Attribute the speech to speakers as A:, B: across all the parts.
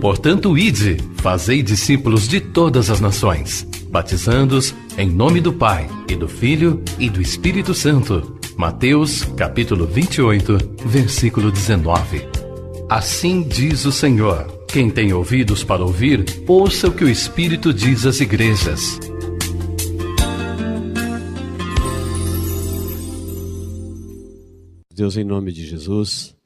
A: Portanto, ide, fazei discípulos de todas as nações, batizando-os em nome do Pai, e do Filho, e do Espírito Santo. Mateus, capítulo 28, versículo 19. Assim diz o Senhor: quem tem ouvidos para ouvir, ouça o que o Espírito diz às igrejas.
B: Deus, em nome de Jesus,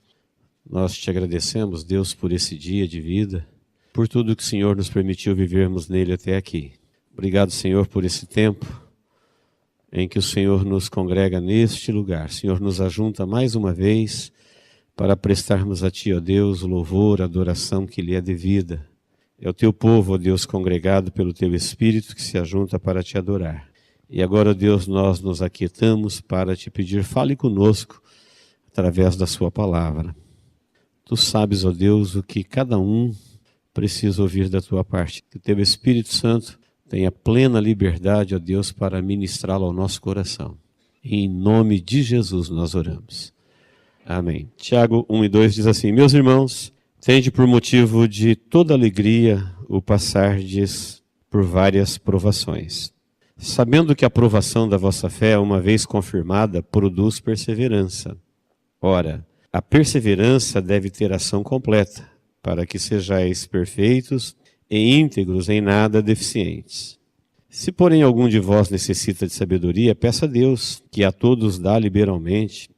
B: nós te agradecemos, Deus, por esse dia de vida, por tudo que o Senhor nos permitiu vivermos nele até aqui. Obrigado, Senhor, por esse tempo em que o Senhor nos congrega neste lugar. Senhor, nos ajunta mais uma vez para prestarmos a Ti, ó Deus, o louvor, a adoração que lhe é devida. É o Teu povo, ó Deus, congregado pelo Teu Espírito que se ajunta para Te adorar. E agora, ó Deus, nós nos aquietamos para Te pedir, fale conosco através da Sua palavra. Tu sabes, ó Deus, o que cada um precisa ouvir da Tua parte. Que o Teu Espírito Santo tenha plena liberdade, ó Deus, para ministrá-lo ao nosso coração. Em nome de Jesus nós oramos. Amém. Tiago 1 e 2 diz assim: meus irmãos, tende por motivo de toda alegria o passardes por várias provações, sabendo que a provação da vossa fé, uma vez confirmada, produz perseverança. Ora, a perseverança deve ter ação completa, para que sejais perfeitos e íntegros, em nada deficientes. Se, porém, algum de vós necessita de sabedoria, peça a Deus, que a todos dá liberalmente,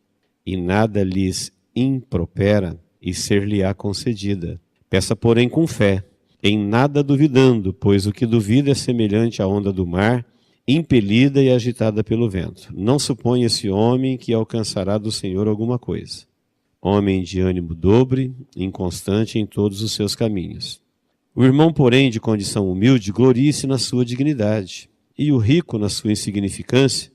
B: e nada lhes impropera, e ser-lhe-á concedida. Peça, porém, com fé, em nada duvidando, pois o que duvida é semelhante à onda do mar, impelida e agitada pelo vento. Não suponha esse homem que alcançará do Senhor alguma coisa. Homem de ânimo dobre, inconstante em todos os seus caminhos. O irmão, porém, de condição humilde, glorie-se na sua dignidade, e o rico na sua insignificância,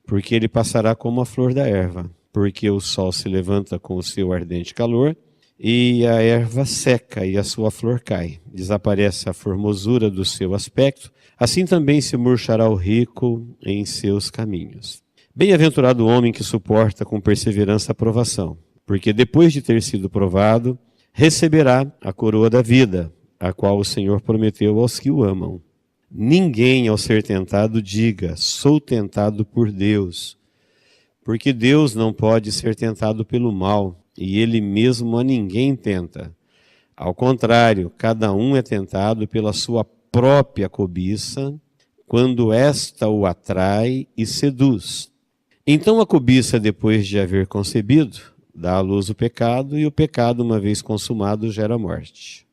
B: porque ele passará como a flor da erva, porque o sol se levanta com o seu ardente calor, e a erva seca e a sua flor cai. Desaparece a formosura do seu aspecto, assim também se murchará o rico em seus caminhos. Bem-aventurado o homem que suporta com perseverança a provação, porque depois de ter sido provado, receberá a coroa da vida, a qual o Senhor prometeu aos que o amam. Ninguém, ao ser tentado, diga: sou tentado por Deus, porque Deus não pode ser tentado pelo mal, e Ele mesmo a ninguém tenta. Ao contrário, cada um é tentado pela sua própria cobiça, quando esta o atrai e seduz. Então a cobiça, depois de haver concebido, dá à luz o pecado, e o pecado, uma vez consumado, gera morte.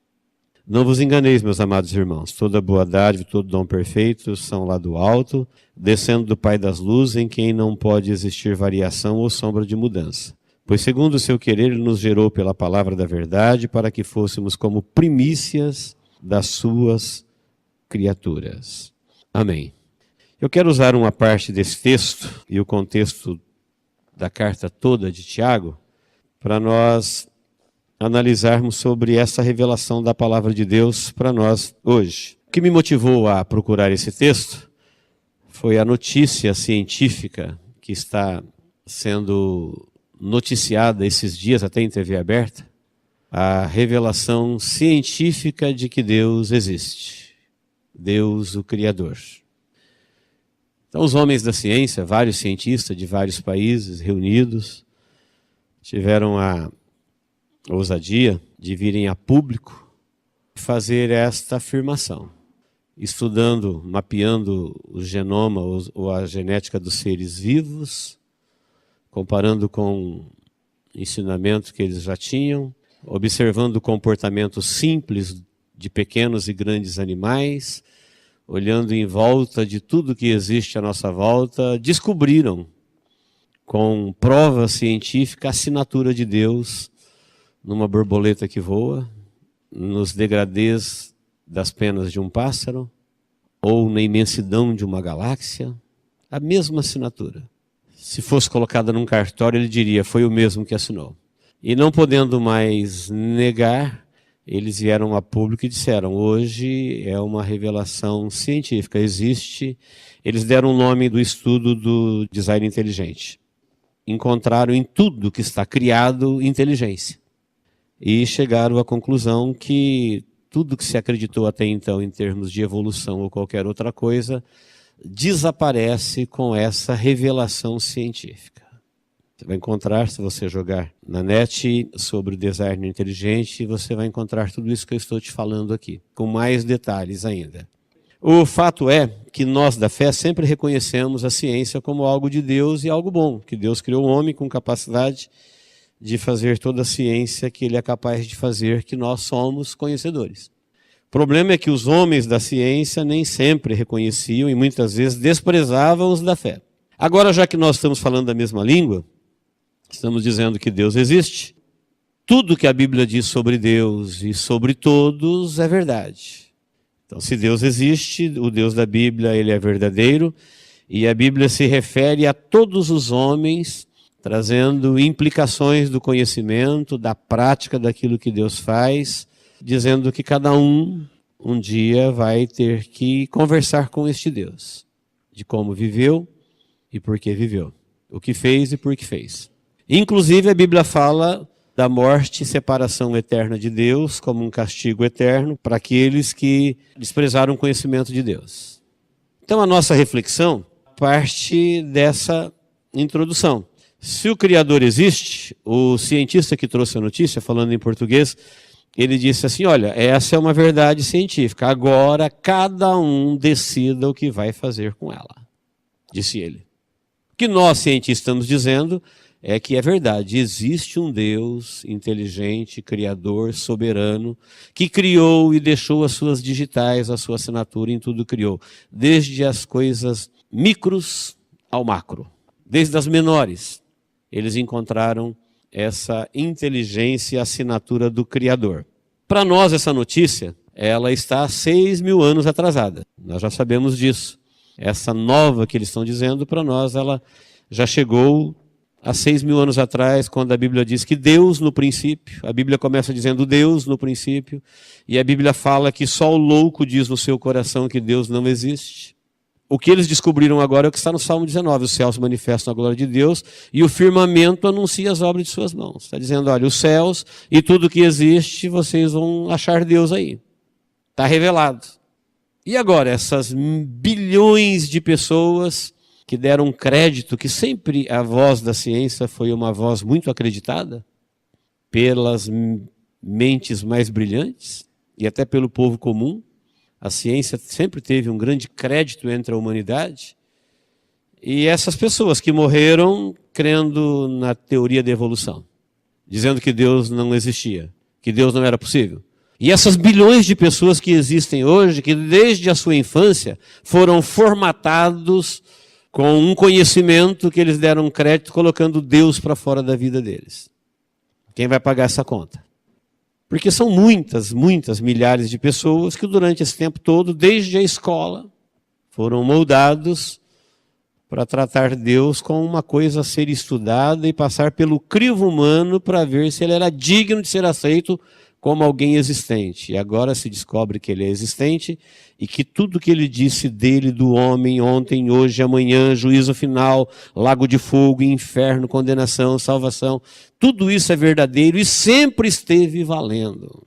B: Não vos enganeis, meus amados irmãos, toda boa dádiva, todo dom perfeito são lá do alto, descendo do Pai das luzes, em quem não pode existir variação ou sombra de mudança. Pois segundo o seu querer, Ele nos gerou pela palavra da verdade, para que fôssemos como primícias das suas criaturas. Amém. Eu quero usar uma parte desse texto e o contexto da carta toda de Tiago para nós analisarmos sobre essa revelação da palavra de Deus para nós hoje. O que me motivou a procurar esse texto foi a notícia científica que está sendo noticiada esses dias, até em TV aberta, a revelação científica de que Deus existe. Deus, o Criador. Então, os homens da ciência, vários cientistas de vários países reunidos, tiveram a ousadia de virem a público fazer esta afirmação, estudando, mapeando o genoma ou a genética dos seres vivos, comparando com ensinamento que eles já tinham, observando o comportamento simples de pequenos e grandes animais, olhando em volta de tudo que existe à nossa volta, descobriram, com prova científica, a assinatura de Deus numa borboleta que voa, nos degradês das penas de um pássaro, ou na imensidão de uma galáxia, a mesma assinatura. Se fosse colocada num cartório, ele diria: foi o mesmo que assinou. E não podendo mais negar, eles vieram a público e disseram: hoje é uma revelação científica, existe. Eles deram o nome do estudo do design inteligente. encontraram em tudo que está criado inteligência. E chegaram à conclusão que tudo que se acreditou até então em termos de evolução ou qualquer outra coisa desaparece com essa revelação científica. Você vai encontrar, se você jogar na net sobre o design inteligente, você vai encontrar tudo isso que eu estou te falando aqui, com mais detalhes ainda. O fato é que nós da fé sempre reconhecemos a ciência como algo de Deus e algo bom, que Deus criou o homem com capacidade de fazer toda a ciência que ele é capaz de fazer, que nós somos conhecedores. O problema é que os homens da ciência nem sempre reconheciam e muitas vezes desprezavam os da fé. Agora, já que nós estamos falando da mesma língua, estamos dizendo que Deus existe, tudo que a Bíblia diz sobre Deus e sobre todos é verdade. Então, se Deus existe, o Deus da Bíblia, ele é verdadeiro, e a Bíblia se refere a todos os homens, trazendo implicações do conhecimento, da prática daquilo que Deus faz, dizendo que cada um dia vai ter que conversar com este Deus, de como viveu e por que viveu, o que fez e por que fez. Inclusive a Bíblia fala da morte e separação eterna de Deus como um castigo eterno para aqueles que desprezaram o conhecimento de Deus. Então a nossa reflexão parte dessa introdução. Se o Criador existe, o cientista que trouxe a notícia, falando em português, ele disse assim, olha, essa é uma verdade científica, agora cada um decida o que vai fazer com ela, disse ele. O que nós cientistas estamos dizendo é que é verdade, existe um Deus inteligente, criador, soberano, que criou e deixou as suas digitais, a sua assinatura em tudo criou, desde as coisas micros ao macro, desde as menores. Eles encontraram essa inteligência e assinatura do Criador. Para nós, essa notícia, ela está 6.000 anos atrasada. Nós já sabemos disso. Essa nova que eles estão dizendo, para nós, ela já chegou há 6.000 anos atrás, quando a Bíblia diz que Deus no princípio, a Bíblia começa dizendo Deus no princípio, e a Bíblia fala que só o louco diz no seu coração que Deus não existe. O que eles descobriram agora é o que está no Salmo 19. Os céus manifestam a glória de Deus e o firmamento anuncia as obras de suas mãos. Está dizendo, olha, os céus e tudo que existe, vocês vão achar Deus aí. Está revelado. E agora, essas bilhões de pessoas que deram crédito, que sempre a voz da ciência foi uma voz muito acreditada pelas mentes mais brilhantes e até pelo povo comum. A ciência sempre teve um grande crédito entre a humanidade. E essas pessoas que morreram crendo na teoria da evolução, dizendo que Deus não existia, que Deus não era possível. E essas bilhões de pessoas que existem hoje, que desde a sua infância foram formatados com um conhecimento que eles deram crédito colocando Deus para fora da vida deles. Quem vai pagar essa conta? Porque são muitas milhares de pessoas que durante esse tempo todo, desde a escola, foram moldados para tratar Deus como uma coisa a ser estudada e passar pelo crivo humano para ver se ele era digno de ser aceito como alguém existente. E agora se descobre que ele é existente e que tudo que ele disse dele, do homem, ontem, hoje, amanhã, juízo final, lago de fogo, inferno, condenação, salvação, tudo isso é verdadeiro e sempre esteve valendo.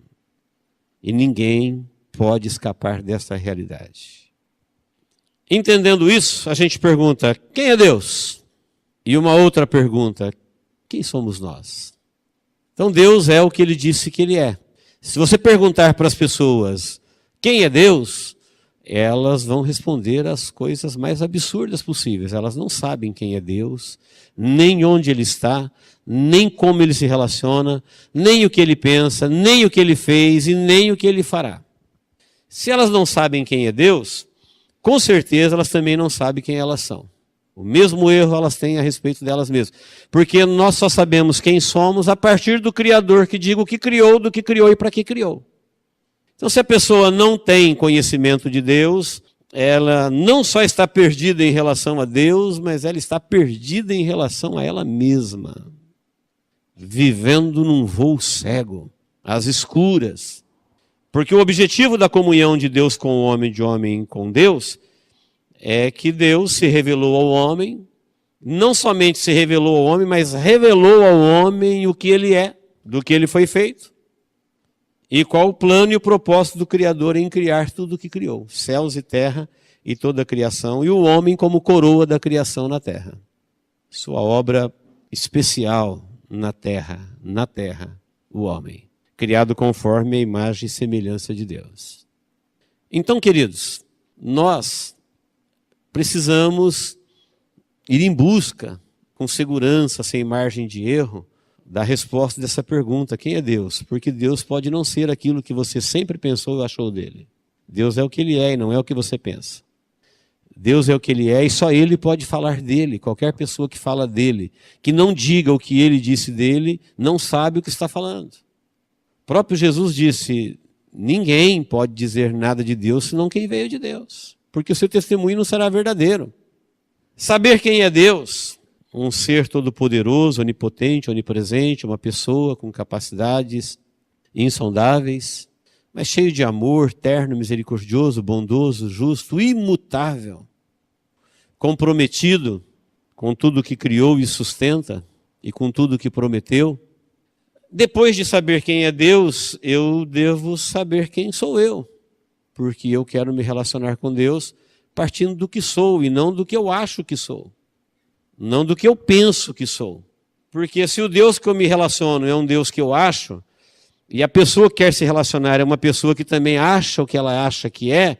B: E ninguém pode escapar dessa realidade. Entendendo isso, a gente pergunta, quem é Deus? E uma outra pergunta, quem somos nós? Então Deus é o que ele disse que ele é. Se você perguntar para as pessoas quem é Deus, elas vão responder as coisas mais absurdas possíveis. Elas não sabem quem é Deus, nem onde ele está, nem como ele se relaciona, nem o que ele pensa, nem o que ele fez e nem o que ele fará. Se elas não sabem quem é Deus, com certeza elas também não sabem quem elas são. O mesmo erro elas têm a respeito delas mesmas. Porque nós só sabemos quem somos a partir do Criador, que diga o que criou, do que criou e para que criou. Então, se a pessoa não tem conhecimento de Deus, ela não só está perdida em relação a Deus, mas ela está perdida em relação a ela mesma. Vivendo num voo cego, às escuras. Porque o objetivo da comunhão de Deus com o homem, de homem com Deus, é que Deus se revelou ao homem, não somente se revelou ao homem, mas revelou ao homem o que ele é, do que ele foi feito. E qual o plano e o propósito do Criador em criar tudo o que criou, céus e terra e toda a criação, e o homem como coroa da criação na terra. Sua obra especial na terra, o homem, criado conforme a imagem e semelhança de Deus. Então, queridos, nós precisamos ir em busca, com segurança, sem margem de erro, da resposta dessa pergunta: quem é Deus? Porque Deus pode não ser aquilo que você sempre pensou e achou dele. Deus é o que ele é e não é o que você pensa. Deus é o que ele é e só ele pode falar dele. Qualquer pessoa que fala dele, que não diga o que ele disse dele, não sabe o que está falando. O próprio Jesus disse: ninguém pode dizer nada de Deus senão quem veio de Deus, porque o seu testemunho não será verdadeiro. Saber quem é Deus, um ser todo-poderoso, onipotente, onipresente, uma pessoa com capacidades insondáveis, mas cheio de amor, terno, misericordioso, bondoso, justo, imutável, comprometido com tudo que criou e sustenta e com tudo que prometeu. Depois de saber quem é Deus, eu devo saber quem sou eu, porque eu quero me relacionar com Deus partindo do que sou e não do que eu acho que sou, não do que eu penso que sou. Porque se o Deus que eu me relaciono é um Deus que eu acho, e a pessoa que quer se relacionar é uma pessoa que também acha o que ela acha que é,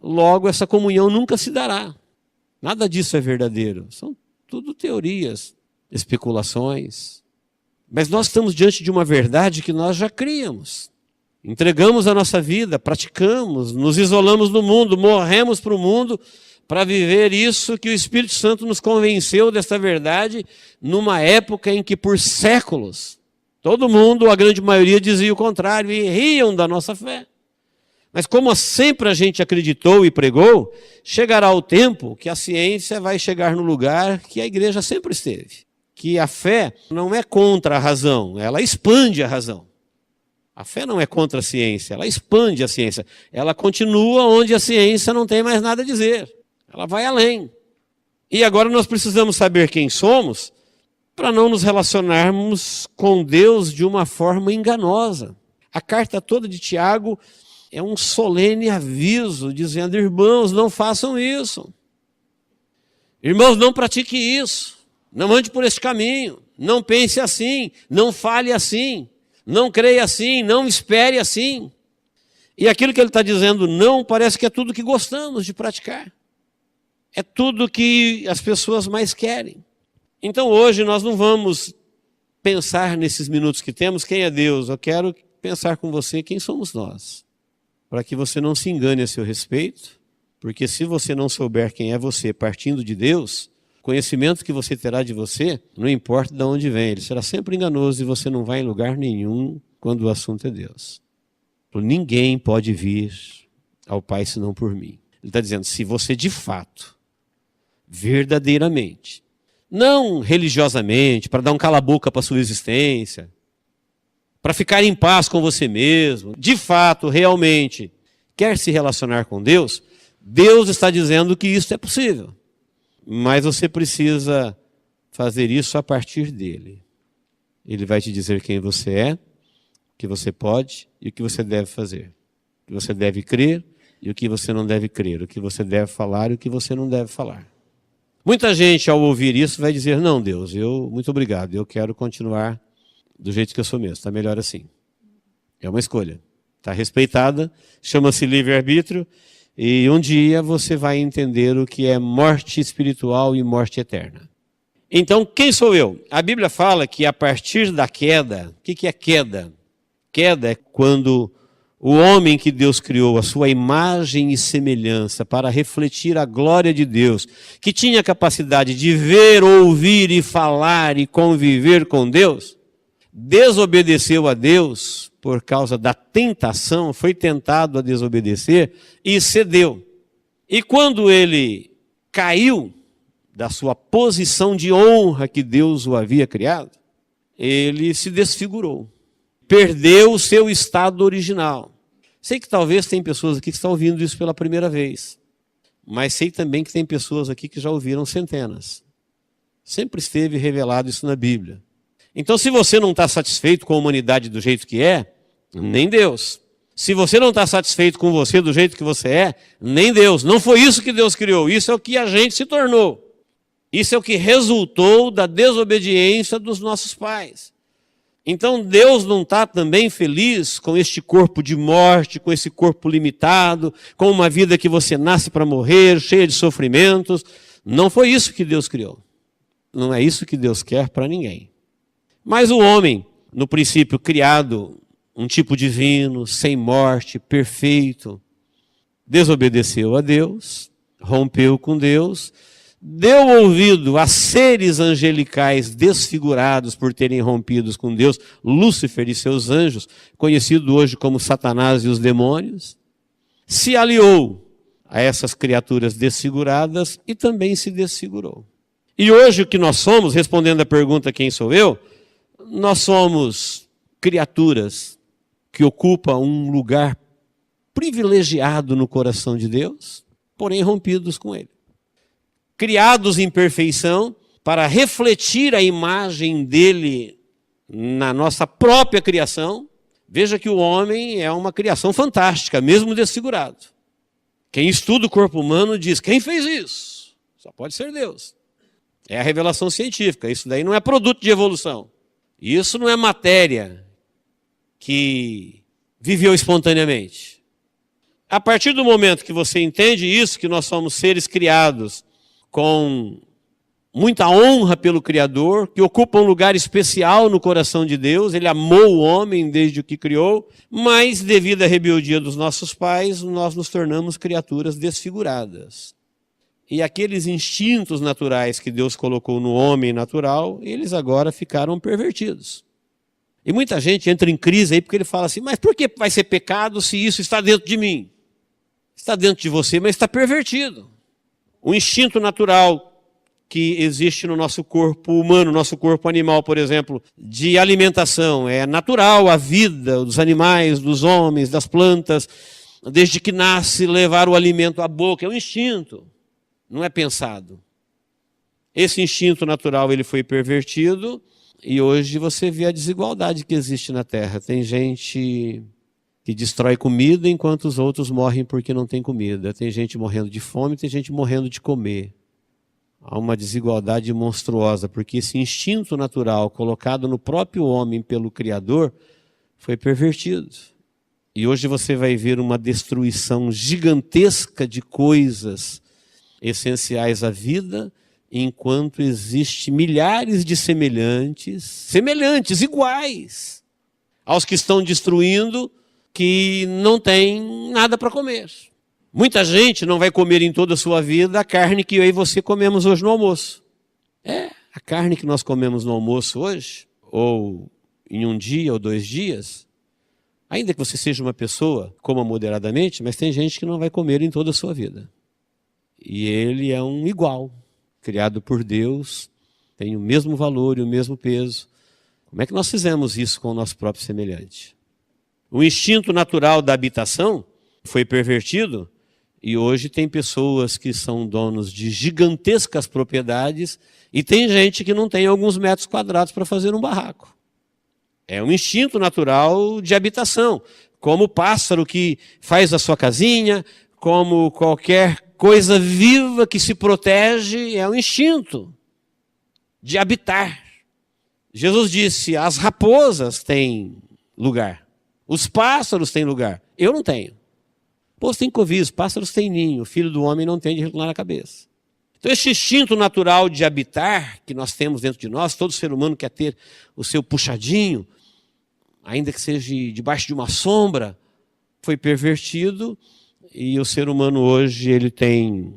B: logo essa comunhão nunca se dará. Nada disso é verdadeiro. São tudo teorias, especulações. Mas nós estamos diante de uma verdade que nós já criamos. Entregamos a nossa vida, praticamos, nos isolamos do mundo, morremos para o mundo para viver isso que o Espírito Santo nos convenceu dessa verdade numa época em que por séculos todo mundo, a grande maioria, dizia o contrário e riam da nossa fé. Mas como sempre a gente acreditou e pregou, chegará o tempo que a ciência vai chegar no lugar que a igreja sempre esteve. Que a fé não é contra a razão, ela expande a razão. A fé não é contra a ciência, ela expande a ciência. Ela continua onde a ciência não tem mais nada a dizer. Ela vai além. E agora nós precisamos saber quem somos para não nos relacionarmos com Deus de uma forma enganosa. A carta toda de Tiago é um solene aviso, dizendo: irmãos, não façam isso. Irmãos, não pratiquem isso. Não ande por esse caminho. Não pense assim. Não fale assim. Não creia assim. Não espere assim. E aquilo que ele está dizendo não parece que é tudo que gostamos de praticar. É tudo que as pessoas mais querem. Então hoje nós não vamos pensar nesses minutos que temos quem é Deus. Eu quero pensar com você quem somos nós, para que você não se engane a seu respeito, porque se você não souber quem é você partindo de Deus, o conhecimento que você terá de você, não importa de onde vem, ele será sempre enganoso e você não vai em lugar nenhum quando o assunto é Deus. Ninguém pode vir ao Pai senão por mim. Ele está dizendo: se você de fato, verdadeiramente, não religiosamente, para dar um cala-boca para a sua existência, para ficar em paz com você mesmo, de fato, realmente, quer se relacionar com Deus, Deus está dizendo que isso é possível. Mas você precisa fazer isso a partir dele. Ele vai te dizer quem você é, o que você pode e o que você deve fazer. O que você deve crer e o que você não deve crer. O que você deve falar e o que você não deve falar. Muita gente, ao ouvir isso, vai dizer: não, Deus, muito obrigado, eu quero continuar do jeito que eu sou mesmo, está melhor assim. É uma escolha, está respeitada, chama-se livre-arbítrio, e um dia você vai entender o que é morte espiritual e morte eterna. Então, quem sou eu? A Bíblia fala que a partir da queda, o que é queda? Queda é quando o homem que Deus criou, a sua imagem e semelhança, para refletir a glória de Deus, que tinha a capacidade de ver, ouvir e falar e conviver com Deus, desobedeceu a Deus por causa da tentação, foi tentado a desobedecer e cedeu. E quando ele caiu da sua posição de honra que Deus o havia criado, ele se desfigurou. Perdeu o seu estado original. Sei que talvez tem pessoas aqui que estão ouvindo isso pela primeira vez, mas sei também que tem pessoas aqui que já ouviram centenas. Sempre esteve revelado isso na Bíblia. Então, se você não está satisfeito com a humanidade do jeito que é, nem Deus. Se você não está satisfeito com você do jeito que você é, nem Deus. Não foi isso que Deus criou, isso é o que a gente se tornou. Isso é o que resultou da desobediência dos nossos pais. Então Deus não está também feliz com este corpo de morte, com esse corpo limitado, com uma vida que você nasce para morrer, cheia de sofrimentos. Não foi isso que Deus criou. Não é isso que Deus quer para ninguém. Mas o homem, no princípio criado, um tipo divino, sem morte, perfeito, desobedeceu a Deus, rompeu com Deus, deu ouvido a seres angelicais desfigurados por terem rompido com Deus, Lúcifer e seus anjos, conhecido hoje como Satanás e os demônios, se aliou a essas criaturas desfiguradas e também se desfigurou. E hoje o que nós somos, respondendo à pergunta quem sou eu, nós somos criaturas que ocupam um lugar privilegiado no coração de Deus, porém rompidos com Ele. Criados em perfeição para refletir a imagem dele na nossa própria criação. Veja que o homem é uma criação fantástica, mesmo desfigurado. Quem estuda o corpo humano diz, quem fez isso? Só pode ser Deus. É a revelação científica, isso daí não é produto de evolução. Isso não é matéria que viveu espontaneamente. A partir do momento que você entende isso, que nós somos seres criados com muita honra pelo Criador, que ocupa um lugar especial no coração de Deus, Ele amou o homem desde o que criou, mas devido à rebeldia dos nossos pais, nós nos tornamos criaturas desfiguradas. E aqueles instintos naturais que Deus colocou no homem natural, eles agora ficaram pervertidos. E muita gente entra em crise aí porque ele fala assim, mas por que vai ser pecado se isso está dentro de mim? Está dentro de você, mas está pervertido. O instinto natural que existe no nosso corpo humano, nosso corpo animal, por exemplo, de alimentação, é natural a vida dos animais, dos homens, das plantas, desde que nasce levar o alimento à boca, é um instinto, não é pensado. Esse instinto natural ele foi pervertido e hoje você vê a desigualdade que existe na Terra. Tem gente que destrói comida enquanto os outros morrem porque não tem comida. Tem gente morrendo de fome, tem gente morrendo de comer. Há uma desigualdade monstruosa, porque esse instinto natural colocado no próprio homem pelo Criador foi pervertido. E hoje você vai ver uma destruição gigantesca de coisas essenciais à vida, enquanto existe milhares de semelhantes, iguais aos que estão destruindo, que não tem nada para comer. Muita gente não vai comer em toda a sua vida a carne que eu e você comemos hoje no almoço. A carne que nós comemos no almoço hoje, ou em um dia ou 2 dias, ainda que você seja uma pessoa, coma moderadamente, mas tem gente que não vai comer em toda a sua vida. E ele é um igual, criado por Deus, tem o mesmo valor e o mesmo peso. Como é que nós fizemos isso com o nosso próprio semelhante? O instinto natural da habitação foi pervertido e hoje tem pessoas que são donos de gigantescas propriedades e tem gente que não tem alguns metros quadrados para fazer um barraco. É um instinto natural de habitação, como o pássaro que faz a sua casinha, como qualquer coisa viva que se protege, é um instinto de habitar. Jesus disse, as raposas têm lugar. Os pássaros têm lugar, eu não tenho. Pô, tem covil, os pássaros têm ninho, o filho do homem não tem de reclinar a cabeça. Então esse instinto natural de habitar, que nós temos dentro de nós, todo ser humano quer ter o seu puxadinho, ainda que seja debaixo de uma sombra, foi pervertido e o ser humano hoje ele tem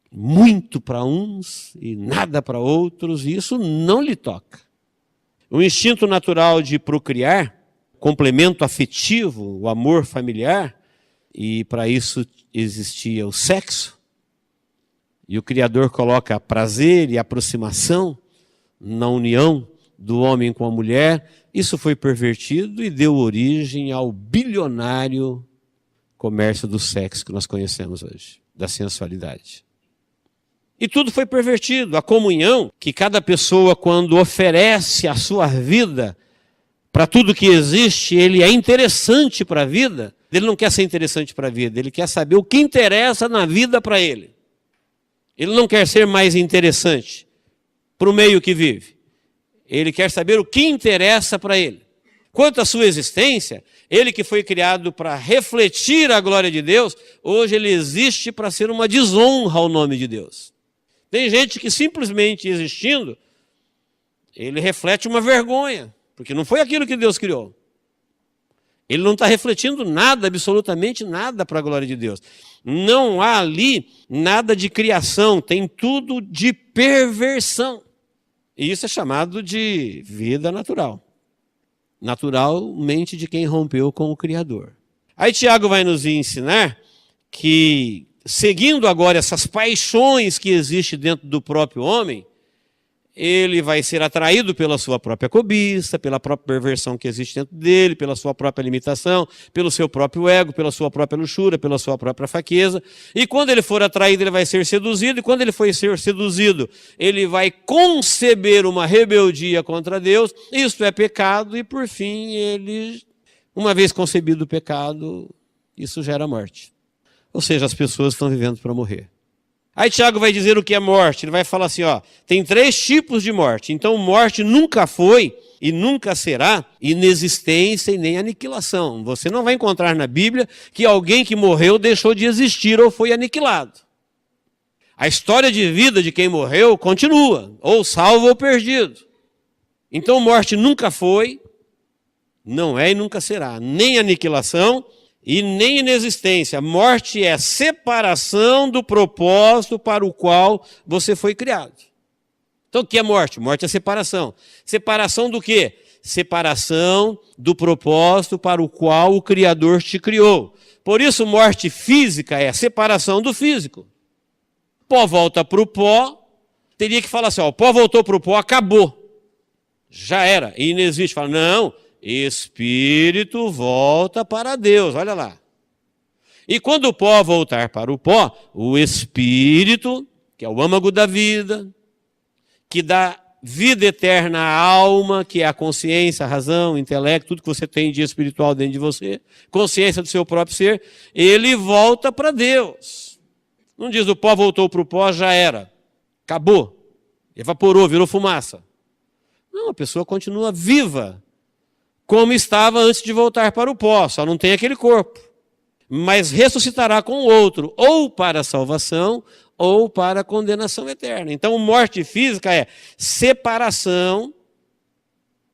B: muito para uns e nada para outros e isso não lhe toca. O instinto natural de procriar, complemento afetivo, o amor familiar, e para isso existia o sexo, e o Criador coloca prazer e aproximação na união do homem com a mulher, isso foi pervertido e deu origem ao bilionário comércio do sexo que nós conhecemos hoje, da sensualidade. E tudo foi pervertido. A comunhão, que cada pessoa, quando oferece a sua vida para tudo que existe, ele é interessante para a vida. Ele não quer ser interessante para a vida, ele quer saber o que interessa na vida para ele. Ele não quer ser mais interessante para o meio que vive. Ele quer saber o que interessa para ele. Quanto à sua existência, ele que foi criado para refletir a glória de Deus, hoje ele existe para ser uma desonra ao nome de Deus. Tem gente que simplesmente existindo, ele reflete uma vergonha, porque não foi aquilo que Deus criou. Ele não está refletindo nada, absolutamente nada para a glória de Deus. Não há ali nada de criação, tem tudo de perversão. E isso é chamado de vida natural. Naturalmente de quem rompeu com o Criador. Aí Tiago vai nos ensinar que, seguindo agora essas paixões que existem dentro do próprio homem, ele vai ser atraído pela sua própria cobiça, pela própria perversão que existe dentro dele, pela sua própria limitação, pelo seu próprio ego, pela sua própria luxúria, pela sua própria fraqueza. E quando ele for atraído, ele vai ser seduzido, e quando ele for ser seduzido, ele vai conceber uma rebeldia contra Deus. Isto é pecado, e por fim, ele, uma vez concebido o pecado, isso gera morte. Ou seja, as pessoas estão vivendo para morrer. Aí Tiago vai dizer o que é morte. Ele vai falar assim, tem 3 tipos de morte. Então morte nunca foi e nunca será inexistência e nem aniquilação. Você não vai encontrar na Bíblia que alguém que morreu deixou de existir ou foi aniquilado. A história de vida de quem morreu continua, ou salvo ou perdido. Então morte nunca foi, não é e nunca será, nem aniquilação e nem inexistência. Morte é separação do propósito para o qual você foi criado. Então o que é morte? Morte é separação. Separação do quê? Separação do propósito para o qual o Criador te criou. Por isso morte física é separação do físico. Pó volta para o pó, teria que falar assim, o pó voltou para o pó, acabou. Já era, e não existe. Fala, não, espírito volta para Deus, olha lá. E quando o pó voltar para o pó, o espírito, que é o âmago da vida, que dá vida eterna à alma, que é a consciência, a razão, o intelecto, tudo que você tem de espiritual dentro de você, consciência do seu próprio ser, ele volta para Deus. Não diz o pó voltou para o pó, já era, acabou, evaporou, virou fumaça. Não, a pessoa continua viva, como estava antes de voltar para o pó, só não tem aquele corpo. Mas ressuscitará com o outro, ou para a salvação, ou para a condenação eterna. Então, morte física é separação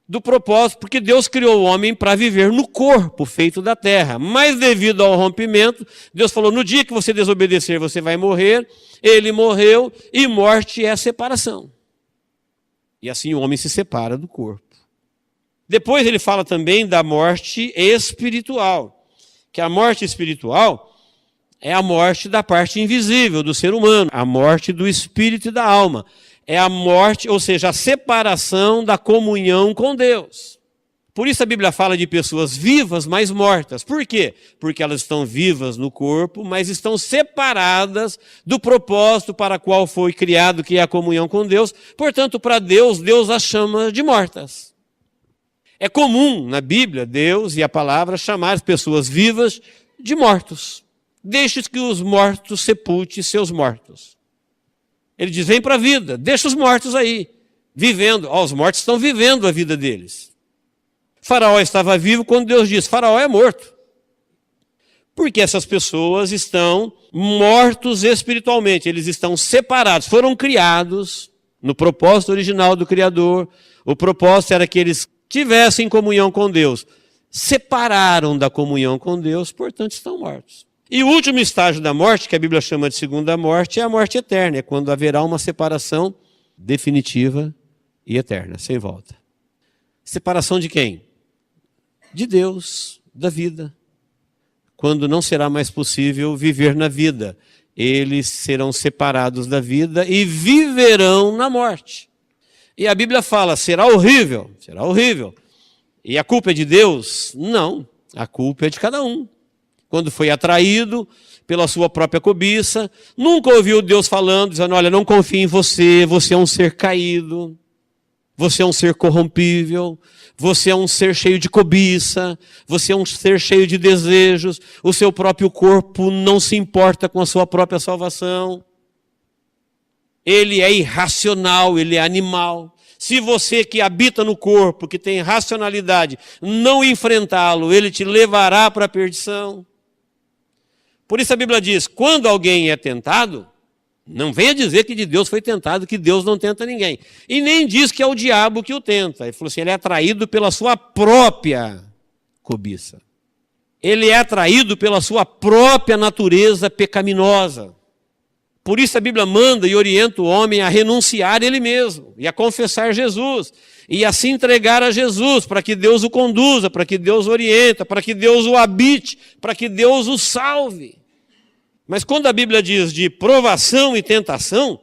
B: do propósito, porque Deus criou o homem para viver no corpo feito da terra. Mas devido ao rompimento, Deus falou, no dia que você desobedecer, você vai morrer. Ele morreu, e morte é separação. E assim o homem se separa do corpo. Depois ele fala também da morte espiritual, que a morte espiritual é a morte da parte invisível do ser humano, a morte do espírito e da alma. É a morte, ou seja, a separação da comunhão com Deus. Por isso a Bíblia fala de pessoas vivas, mas mortas. Por quê? Porque elas estão vivas no corpo, mas estão separadas do propósito para o qual foi criado, que é a comunhão com Deus. Portanto, para Deus, Deus as chama de mortas. É comum na Bíblia, Deus e a palavra chamar as pessoas vivas de mortos. Deixe que os mortos sepulte seus mortos. Ele diz, vem para a vida, deixa os mortos aí, vivendo. Os mortos estão vivendo a vida deles. Faraó estava vivo quando Deus disse, Faraó é morto. Porque essas pessoas estão mortos espiritualmente, eles estão separados, foram criados no propósito original do Criador. O propósito era que eles tivessem comunhão com Deus. Separaram da comunhão com Deus, portanto estão mortos. E o último estágio da morte, que a Bíblia chama de segunda morte, é a morte eterna. É quando haverá uma separação definitiva e eterna, sem volta. Separação de quem? De Deus, da vida. Quando não será mais possível viver na vida. Eles serão separados da vida e viverão na morte. E a Bíblia fala, será horrível, será horrível. E a culpa é de Deus? Não, a culpa é de cada um. quando foi atraído pela sua própria cobiça, nunca ouviu Deus falando, dizendo, olha, não confie em você, você é um ser caído, você é um ser corrompível, você é um ser cheio de cobiça, você é um ser cheio de desejos, o seu próprio corpo não se importa com a sua própria salvação. Ele é irracional, ele é animal. Se você que habita no corpo, que tem racionalidade, não enfrentá-lo, ele te levará para a perdição. Por isso a Bíblia diz, quando alguém é tentado, não venha dizer que de Deus foi tentado, que Deus não tenta ninguém. E nem diz que é o diabo que o tenta. Ele falou assim, ele é atraído pela sua própria cobiça. Ele é atraído pela sua própria natureza pecaminosa. Por isso a Bíblia manda e orienta o homem a renunciar ele mesmo, e a confessar Jesus, e a se entregar a Jesus, para que Deus o conduza, para que Deus o orienta, para que Deus o habite, para que Deus o salve. Mas quando a Bíblia diz de provação e tentação,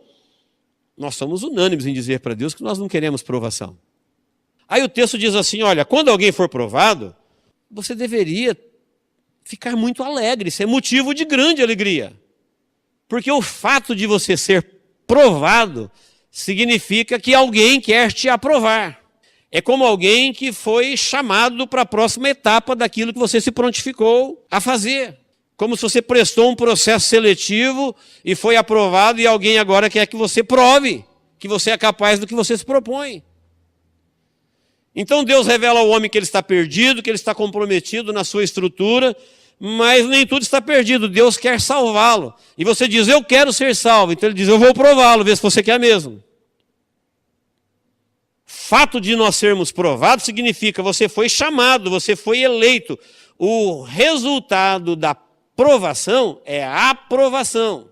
B: nós somos unânimes em dizer para Deus que nós não queremos provação. Aí o texto diz assim, olha, quando alguém for provado, você deveria ficar muito alegre, isso é motivo de grande alegria. Porque o fato de você ser provado significa que alguém quer te aprovar. É como alguém que foi chamado para a próxima etapa daquilo que você se prontificou a fazer. Como se você prestou um processo seletivo e foi aprovado e alguém agora quer que você prove que você é capaz do que você se propõe. Então Deus revela ao homem que ele está perdido, que ele está comprometido na sua estrutura, mas nem tudo está perdido, Deus quer salvá-lo. E você diz, eu quero ser salvo. Então ele diz, eu vou prová-lo, ver se você quer mesmo. Fato de nós sermos provados significa, você foi chamado, você foi eleito. O resultado da provação é a aprovação.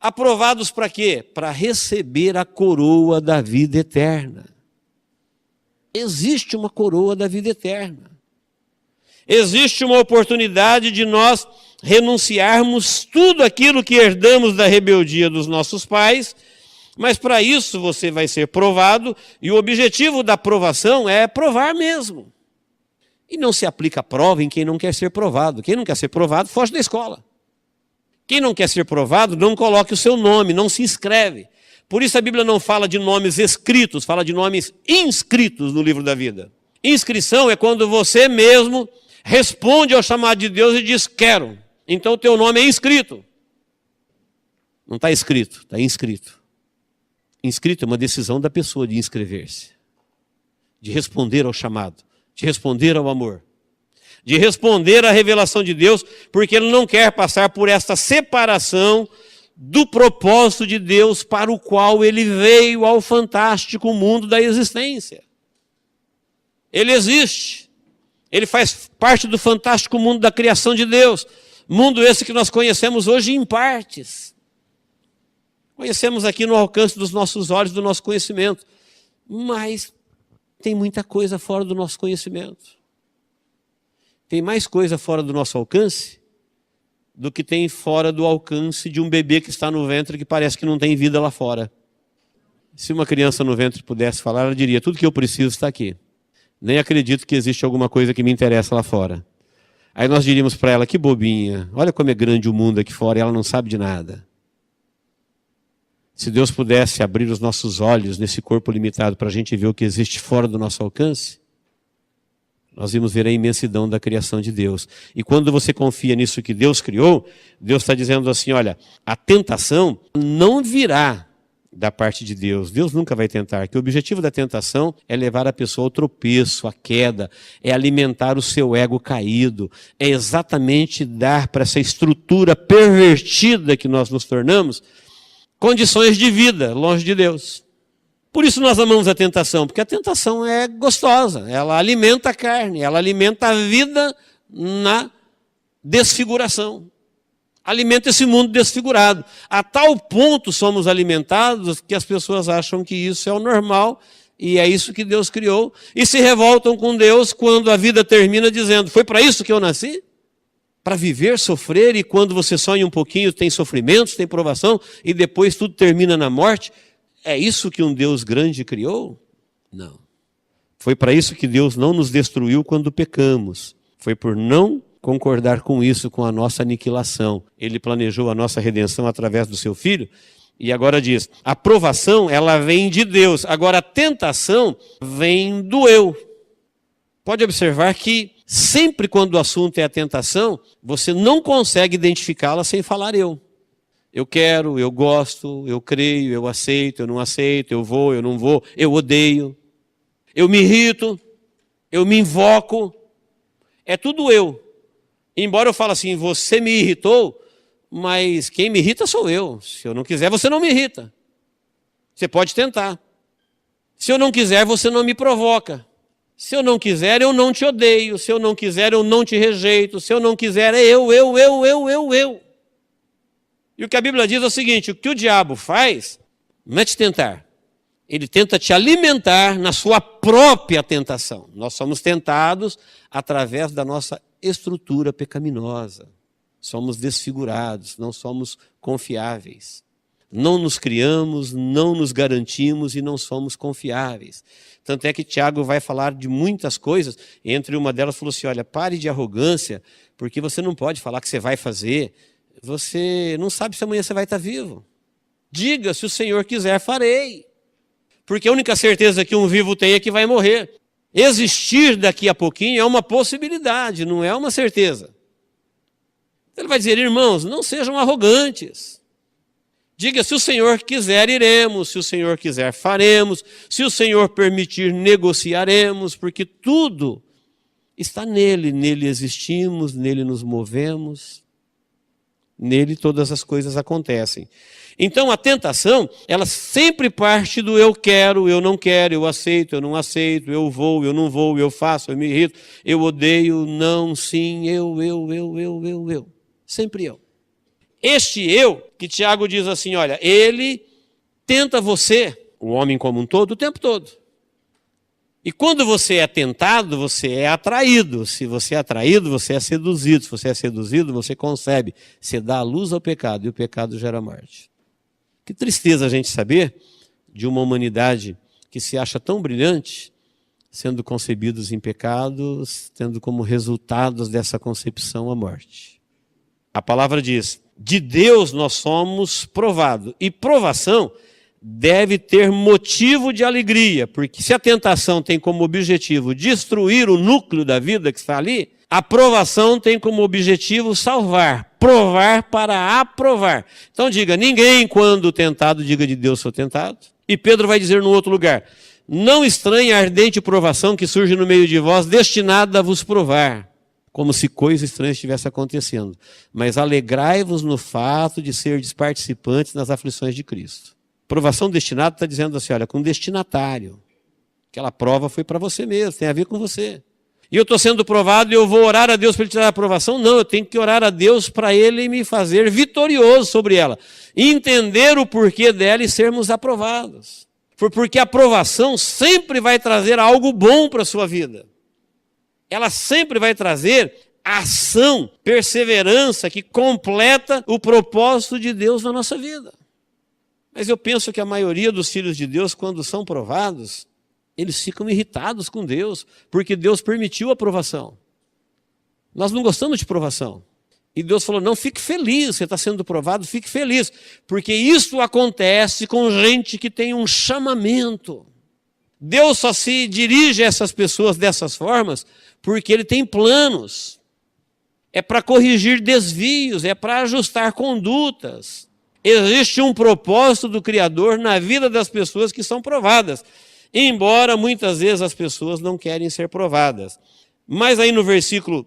B: Aprovados para quê? Para receber a coroa da vida eterna. Existe uma coroa da vida eterna. Existe uma oportunidade de nós renunciarmos tudo aquilo que herdamos da rebeldia dos nossos pais, mas para isso você vai ser provado, e o objetivo da provação é provar mesmo. E não se aplica a prova em quem não quer ser provado. Quem não quer ser provado, foge da escola. Quem não quer ser provado, não coloque o seu nome, não se inscreve. Por isso a Bíblia não fala de nomes escritos, fala de nomes inscritos no livro da vida. Inscrição é quando você mesmo responde ao chamado de Deus e diz, quero. Então o teu nome é inscrito. Não está escrito, está inscrito. Inscrito é uma decisão da pessoa de inscrever-se, de responder ao chamado, de responder ao amor, de responder à revelação de Deus, porque ele não quer passar por esta separação do propósito de Deus para o qual ele veio ao fantástico mundo da existência. Ele existe. Ele faz parte do fantástico mundo da criação de Deus. Mundo esse que nós conhecemos hoje em partes. Conhecemos aqui no alcance dos nossos olhos, do nosso conhecimento. Mas tem muita coisa fora do nosso conhecimento. Tem mais coisa fora do nosso alcance do que tem fora do alcance de um bebê que está no ventre que parece que não tem vida lá fora. Se uma criança no ventre pudesse falar, ela diria, tudo que eu preciso está aqui. Nem acredito que existe alguma coisa que me interessa lá fora. Aí nós diríamos para ela, que bobinha, olha como é grande o mundo aqui fora e ela não sabe de nada. Se Deus pudesse abrir os nossos olhos nesse corpo limitado para a gente ver o que existe fora do nosso alcance, nós vamos ver a imensidão da criação de Deus. E quando você confia nisso que Deus criou, Deus está dizendo assim, olha, a tentação não virá da parte de Deus. Deus nunca vai tentar, que o objetivo da tentação é levar a pessoa ao tropeço, à queda, é alimentar o seu ego caído, é exatamente dar para essa estrutura pervertida que nós nos tornamos, condições de vida longe de Deus. Por isso nós amamos a tentação, porque a tentação é gostosa, ela alimenta a carne, ela alimenta a vida na desfiguração. Alimenta esse mundo desfigurado. A tal ponto somos alimentados que as pessoas acham que isso é o normal e é isso que Deus criou e se revoltam com Deus quando a vida termina dizendo, foi para isso que eu nasci? Para viver, sofrer, e quando você sonha um pouquinho tem sofrimentos, tem provação e depois tudo termina na morte. É isso que um Deus grande criou? Não. Foi para isso que Deus não nos destruiu quando pecamos. Foi por não concordar com isso, com a nossa aniquilação. Ele planejou a nossa redenção através do seu Filho. E agora diz, a provação, ela vem de Deus. Agora, a tentação vem do eu. Pode observar que sempre quando o assunto é a tentação, você não consegue identificá-la sem falar eu. Eu quero, eu gosto, eu creio, eu aceito, eu não aceito, eu vou, eu não vou, eu odeio. Eu me irrito, eu me invoco. É tudo eu. Embora eu fale assim, você me irritou, mas quem me irrita sou eu. Se eu não quiser, você não me irrita. Você pode tentar. Se eu não quiser, você não me provoca. Se eu não quiser, eu não te odeio. Se eu não quiser, eu não te rejeito. Se eu não quiser, é eu. E o que a Bíblia diz é o seguinte, o que o diabo faz não é te tentar. Ele tenta te alimentar na sua própria tentação. Nós somos tentados através da nossa estrutura pecaminosa. Somos desfigurados, não somos confiáveis. Não nos criamos, não nos garantimos e não somos confiáveis. Tanto é que Tiago vai falar de muitas coisas, entre uma delas falou assim, olha, pare de arrogância, porque você não pode falar que você vai fazer, você não sabe se amanhã você vai estar vivo. Diga, se o Senhor quiser, farei. Porque a única certeza que um vivo tem é que vai morrer. Existir daqui a pouquinho é uma possibilidade, não é uma certeza. Ele vai dizer, irmãos, não sejam arrogantes. Diga, se o Senhor quiser, iremos. Se o Senhor quiser, faremos. Se o Senhor permitir, negociaremos. Porque tudo está nele. Nele existimos, nele nos movemos. Nele todas as coisas acontecem. Então a tentação, ela sempre parte do eu quero, eu não quero, eu aceito, eu não aceito, eu vou, eu não vou, eu faço, eu me irrito, eu odeio, não, sim, eu. Sempre eu. Este eu, que Tiago diz assim, olha, ele tenta você, o homem como um todo, o tempo todo. E quando você é tentado, você é atraído. Se você é atraído, você é seduzido. Se você é seduzido, você concebe. Você dá a luz ao pecado, e o pecado gera morte. Que tristeza a gente saber de uma humanidade que se acha tão brilhante, sendo concebidos em pecados, tendo como resultados dessa concepção a morte. A palavra diz, de Deus nós somos provados. E provação deve ter motivo de alegria, porque se a tentação tem como objetivo destruir o núcleo da vida que está ali, a provação tem como objetivo salvar, provar para aprovar. Então diga, ninguém quando tentado diga de Deus sou tentado. E Pedro vai dizer no outro lugar, não estranhe a ardente provação que surge no meio de vós, destinada a vos provar, como se coisa estranha estivesse acontecendo. Mas alegrai-vos no fato de serdes participantes nas aflições de Cristo. Provação destinada está dizendo assim, olha, com destinatário. Aquela prova foi para você mesmo, tem a ver com você. E eu estou sendo provado e eu vou orar a Deus para ele tirar a provação? Não, eu tenho que orar a Deus para ele me fazer vitorioso sobre ela. Entender o porquê dela e sermos aprovados. Porque a aprovação sempre vai trazer algo bom para a sua vida. Ela sempre vai trazer ação, perseverança que completa o propósito de Deus na nossa vida. Mas eu penso que a maioria dos filhos de Deus, quando são provados, eles ficam irritados com Deus, porque Deus permitiu a provação. Nós não gostamos de provação. E Deus falou, não, fique feliz, você está sendo provado, fique feliz. Porque isso acontece com gente que tem um chamamento. Deus só se dirige a essas pessoas dessas formas, porque Ele tem planos. É para corrigir desvios, é para ajustar condutas. Existe um propósito do Criador na vida das pessoas que são provadas. Embora muitas vezes as pessoas não querem ser provadas. Mas aí no versículo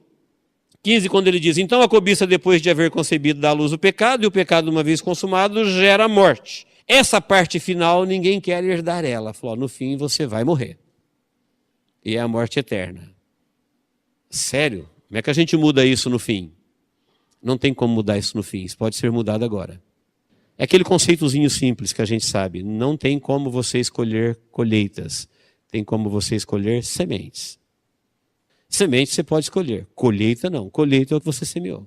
B: 15, quando ele diz, então a cobiça depois de haver concebido dá à luz o pecado, e o pecado uma vez consumado gera morte. Essa parte final ninguém quer herdar ela. Falou, no fim você vai morrer. E é a morte eterna. Sério? Como é que a gente muda isso no fim? Não tem como mudar isso no fim, isso pode ser mudado agora. É aquele conceitozinho simples que a gente sabe. Não tem como você escolher colheitas. Tem como você escolher sementes. Semente você pode escolher. Colheita não. Colheita é o que você semeou.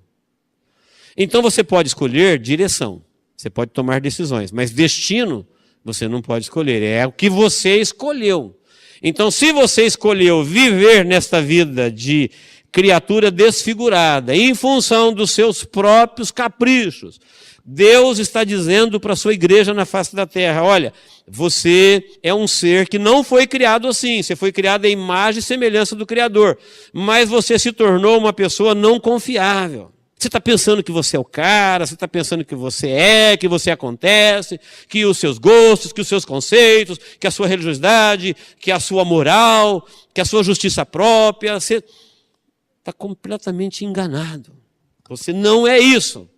B: Então você pode escolher direção. Você pode tomar decisões. Mas destino você não pode escolher. É o que você escolheu. Então se você escolheu viver nesta vida de criatura desfigurada, em função dos seus próprios caprichos. Deus está dizendo para a sua igreja na face da terra, olha, você é um ser que não foi criado assim, você foi criado à imagem e semelhança do Criador, mas você se tornou uma pessoa não confiável. Você está pensando que você é o cara, você está pensando que você acontece, que os seus gostos, que os seus conceitos, que a sua religiosidade, que a sua moral, que a sua justiça própria, você está completamente enganado. Você não é isso.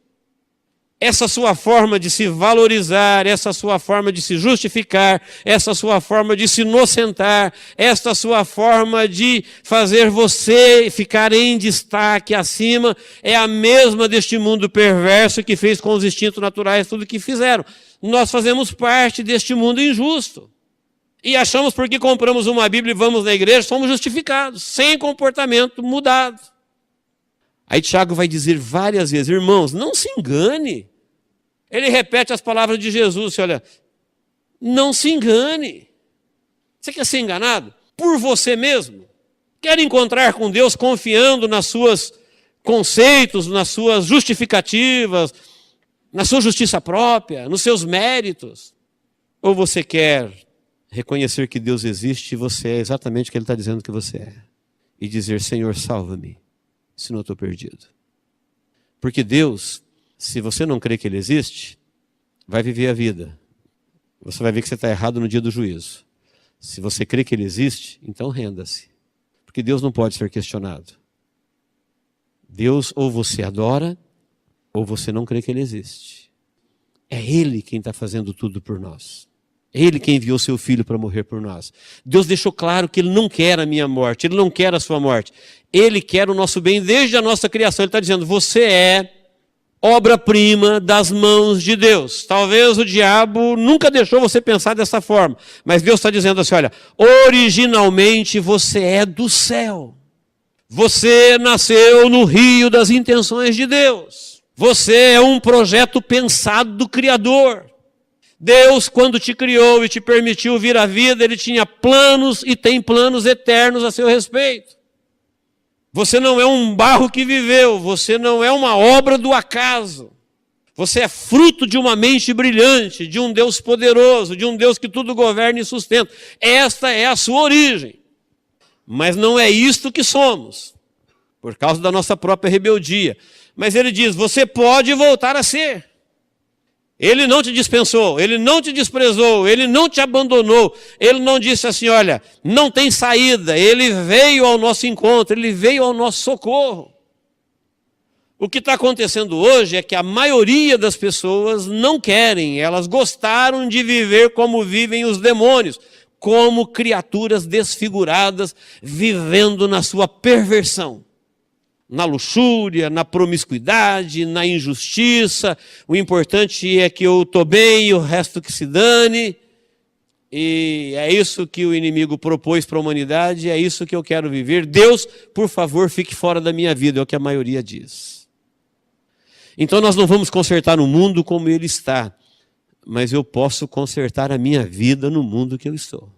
B: Essa sua forma de se valorizar, essa sua forma de se justificar, essa sua forma de se inocentar, essa sua forma de fazer você ficar em destaque acima, é a mesma deste mundo perverso que fez com os instintos naturais tudo o que fizeram. Nós fazemos parte deste mundo injusto. E achamos porque compramos uma Bíblia e vamos na igreja, somos justificados, sem comportamento mudado. Aí Tiago vai dizer várias vezes, irmãos, não se engane. Ele repete as palavras de Jesus, olha, não se engane. Você quer ser enganado? Por você mesmo? Quer encontrar com Deus confiando nas suas conceitos, nas suas justificativas, na sua justiça própria, nos seus méritos? Ou você quer reconhecer que Deus existe e você é exatamente o que Ele está dizendo que você é? E dizer, Senhor, salva-me, senão eu estou perdido. Porque Deus, se você não crê que Ele existe, vai viver a vida. Você vai ver que você está errado no dia do juízo. Se você crê que Ele existe, então renda-se. Porque Deus não pode ser questionado. Deus ou você adora, ou você não crê que Ele existe. É Ele quem está fazendo tudo por nós. É Ele quem enviou seu Filho para morrer por nós. Deus deixou claro que Ele não quer a minha morte, Ele não quer a sua morte. Ele quer o nosso bem desde a nossa criação. Ele está dizendo, você é obra-prima das mãos de Deus. Talvez o diabo nunca deixou você pensar dessa forma, mas Deus está dizendo assim, olha, originalmente você é do céu. Você nasceu no rio das intenções de Deus. Você é um projeto pensado do Criador. Deus, quando te criou e te permitiu vir à vida, Ele tinha planos e tem planos eternos a seu respeito. Você não é um barro que viveu, você não é uma obra do acaso. Você é fruto de uma mente brilhante, de um Deus poderoso, de um Deus que tudo governa e sustenta. Esta é a sua origem. Mas não é isto que somos, por causa da nossa própria rebeldia. Mas Ele diz, você pode voltar a ser. Ele não te dispensou, Ele não te desprezou, Ele não te abandonou, Ele não disse assim, olha, não tem saída, Ele veio ao nosso encontro, Ele veio ao nosso socorro. O que está acontecendo hoje é que a maioria das pessoas não querem, elas gostaram de viver como vivem os demônios, como criaturas desfiguradas, vivendo na sua perversão. Na luxúria, na promiscuidade, na injustiça. O importante é que eu estou bem e o resto que se dane. E é isso que o inimigo propôs para a humanidade, é isso que eu quero viver. Deus, por favor, fique fora da minha vida, é o que a maioria diz. Então nós não vamos consertar o mundo como ele está, mas eu posso consertar a minha vida no mundo que eu estou.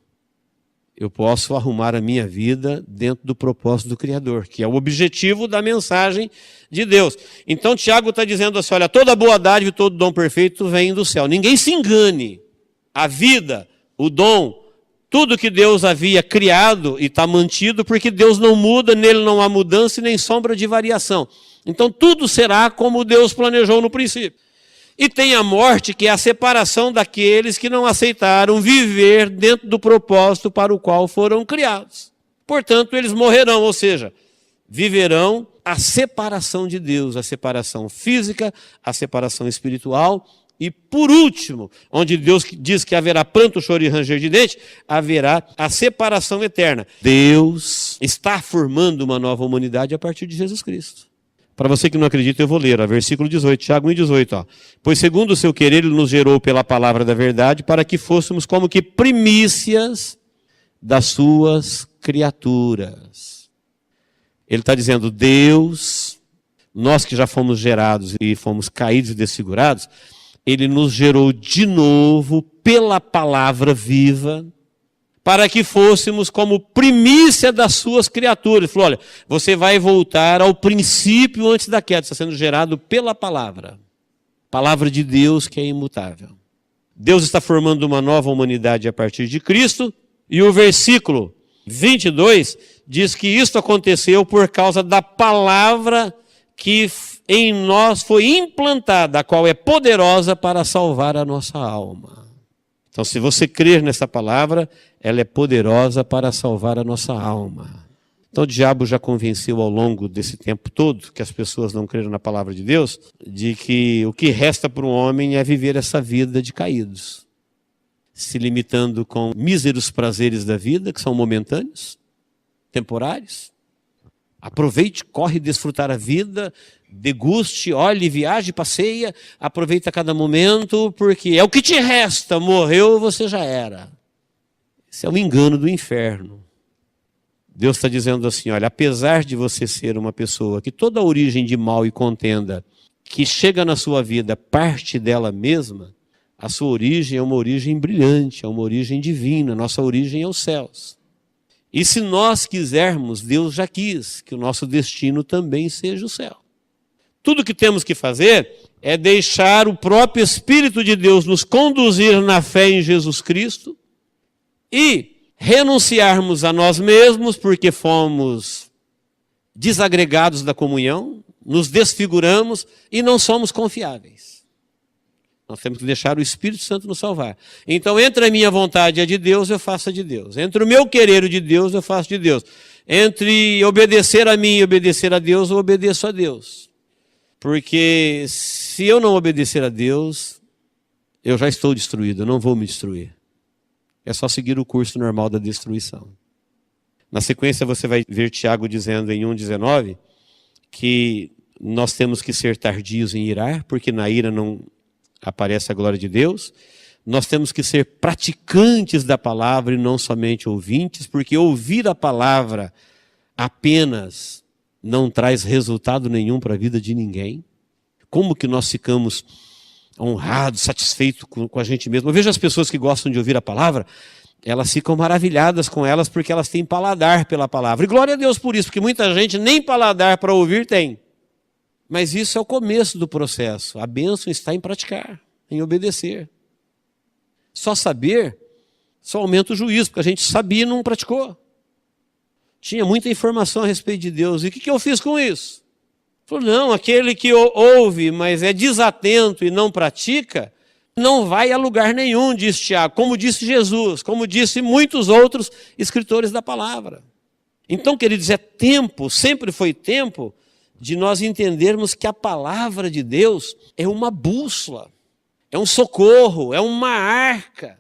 B: Eu posso arrumar a minha vida dentro do propósito do Criador, que é o objetivo da mensagem de Deus. Então Tiago está dizendo assim, olha, toda boa dádiva e todo dom perfeito vem do céu. Ninguém se engane. A vida, o dom, tudo que Deus havia criado e está mantido, porque Deus não muda, nele não há mudança e nem sombra de variação. Então tudo será como Deus planejou no princípio. E tem a morte, que é a separação daqueles que não aceitaram viver dentro do propósito para o qual foram criados. Portanto, eles morrerão, ou seja, viverão a separação de Deus, a separação física, a separação espiritual. E por último, onde Deus diz que haverá pranto, choro e ranger de dente, haverá a separação eterna. Deus está formando uma nova humanidade a partir de Jesus Cristo. Para você que não acredita, eu vou ler, versículo 18, Tiago 1,18. Ó. Pois segundo o seu querer, Ele nos gerou pela palavra da verdade, para que fôssemos como que primícias das suas criaturas. Ele está dizendo, Deus, nós que já fomos gerados e fomos caídos e desfigurados, Ele nos gerou de novo pela palavra viva, para que fôssemos como primícia das suas criaturas. Ele falou, olha, você vai voltar ao princípio antes da queda, está sendo gerado pela palavra. Palavra de Deus que é imutável. Deus está formando uma nova humanidade a partir de Cristo, e o versículo 22 diz que isto aconteceu por causa da palavra que em nós foi implantada, a qual é poderosa para salvar a nossa alma. Então, se você crer nessa palavra, ela é poderosa para salvar a nossa alma. Então, o diabo já convenceu ao longo desse tempo todo, que as pessoas não creram na palavra de Deus, de que o que resta para o homem é viver essa vida de caídos, se limitando com míseros prazeres da vida, que são momentâneos, temporários. Aproveite, corre desfrutar a vida, deguste, olhe, viaje, passeia, aproveita cada momento, porque é o que te resta, morreu, você já era. Isso é um engano do inferno. Deus está dizendo assim, olha, apesar de você ser uma pessoa que toda a origem de mal e contenda que chega na sua vida parte dela mesma, a sua origem é uma origem brilhante, é uma origem divina, nossa origem é os céus. E se nós quisermos, Deus já quis que o nosso destino também seja o céu. Tudo que temos que fazer é deixar o próprio Espírito de Deus nos conduzir na fé em Jesus Cristo e renunciarmos a nós mesmos, porque fomos desagregados da comunhão, nos desfiguramos e não somos confiáveis. Nós temos que deixar o Espírito Santo nos salvar. Então, entre a minha vontade e a de Deus, eu faço a de Deus. Entre o meu querer e o de Deus, eu faço de Deus. Entre obedecer a mim e obedecer a Deus, eu obedeço a Deus. Porque se eu não obedecer a Deus, eu já estou destruído, eu não vou me destruir. É só seguir o curso normal da destruição. Na sequência, você vai ver Tiago dizendo em 1,19 que nós temos que ser tardios em irar, porque na ira não aparece a glória de Deus. Nós temos que ser praticantes da palavra e não somente ouvintes, porque ouvir a palavra apenas não traz resultado nenhum para a vida de ninguém. Como que nós ficamos honrados, satisfeitos com a gente mesmo? Eu vejo as pessoas que gostam de ouvir a palavra, elas ficam maravilhadas com elas porque elas têm paladar pela palavra. E glória a Deus por isso, porque muita gente nem paladar para ouvir tem. Mas isso é o começo do processo. A bênção está em praticar, em obedecer. Só saber, só aumenta o juízo, porque a gente sabia e não praticou. Tinha muita informação a respeito de Deus. E o que eu fiz com isso? Falou, não, aquele que ouve, mas é desatento e não pratica, não vai a lugar nenhum, diz Tiago, como disse Jesus, como disse muitos outros escritores da palavra. Então, queridos, é tempo, sempre foi tempo, de nós entendermos que a palavra de Deus é uma bússola, é um socorro, é uma arca,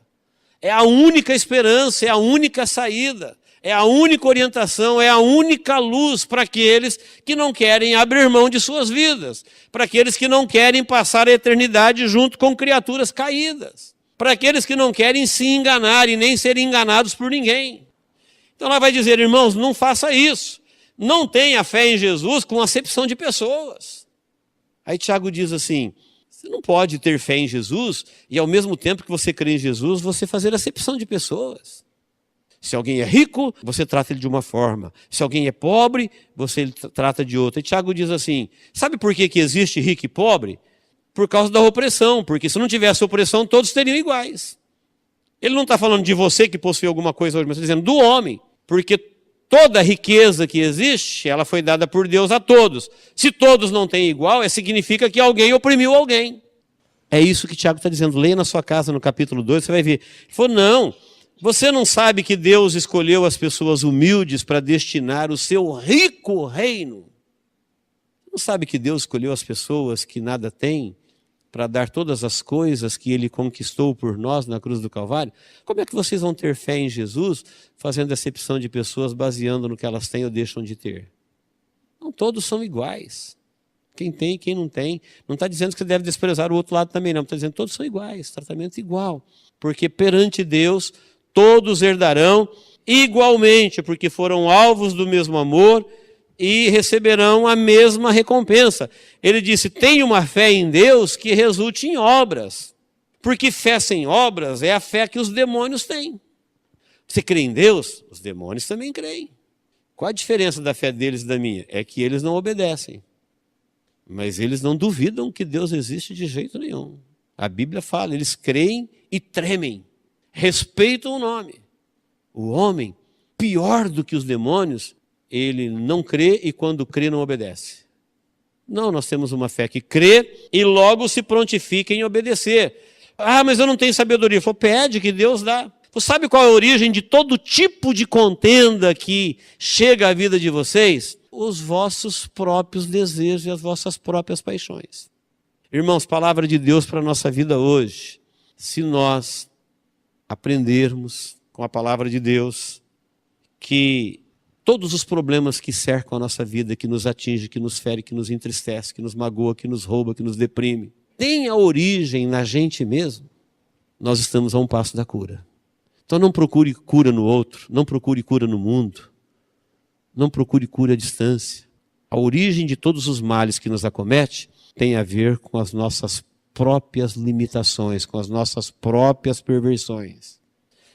B: é a única esperança, é a única saída, é a única orientação, é a única luz para aqueles que não querem abrir mão de suas vidas, para aqueles que não querem passar a eternidade junto com criaturas caídas, para aqueles que não querem se enganar e nem ser enganados por ninguém. Então ela vai dizer, irmãos, não faça isso. Não tenha fé em Jesus com acepção de pessoas. Aí Tiago diz assim, você não pode ter fé em Jesus e ao mesmo tempo que você crê em Jesus, você fazer acepção de pessoas. Se alguém é rico, você trata ele de uma forma. Se alguém é pobre, você trata de outra. E Tiago diz assim, sabe por que existe rico e pobre? Por causa da opressão, porque se não tivesse opressão, todos teriam iguais. Ele não está falando de você que possui alguma coisa hoje, mas está dizendo do homem, porque toda a riqueza que existe, ela foi dada por Deus a todos. Se todos não têm igual, significa que alguém oprimiu alguém. É isso que Tiago está dizendo. Leia na sua casa, no capítulo 2, você vai ver. Ele falou, não, você não sabe que Deus escolheu as pessoas humildes para destinar o seu rico reino? Não sabe que Deus escolheu as pessoas que nada têm para dar todas as coisas que Ele conquistou por nós na cruz do Calvário? Como é que vocês vão ter fé em Jesus fazendo acepção de pessoas baseando no que elas têm ou deixam de ter? Não todos são iguais. Quem tem e quem não tem. Não está dizendo que você deve desprezar o outro lado também, não. Está dizendo que todos são iguais, tratamento igual. Porque perante Deus todos herdarão igualmente, porque foram alvos do mesmo amor e receberão a mesma recompensa. Ele disse, tenha uma fé em Deus que resulte em obras, porque fé sem obras é a fé que os demônios têm. Você crê em Deus? Os demônios também creem. Qual a diferença da fé deles e da minha? É que eles não obedecem. Mas eles não duvidam que Deus existe de jeito nenhum. A Bíblia fala, eles creem e tremem. Respeitam o nome. O homem, pior do que os demônios, ele não crê e quando crê não obedece. Não, nós temos uma fé que crê e logo se prontifica em obedecer. Ah, mas eu não tenho sabedoria. Falou, pede que Deus dá. Você sabe qual é a origem de todo tipo de contenda que chega à vida de vocês? Os vossos próprios desejos e as vossas próprias paixões. Irmãos, palavra de Deus para a nossa vida hoje. Se nós aprendermos com a palavra de Deus que todos os problemas que cercam a nossa vida, que nos atinge, que nos fere, que nos entristece, que nos magoa, que nos rouba, que nos deprime, tem a origem na gente mesmo, nós estamos a um passo da cura. Então não procure cura no outro, não procure cura no mundo, não procure cura à distância. A origem de todos os males que nos acomete tem a ver com as nossas próprias limitações, com as nossas próprias perversões.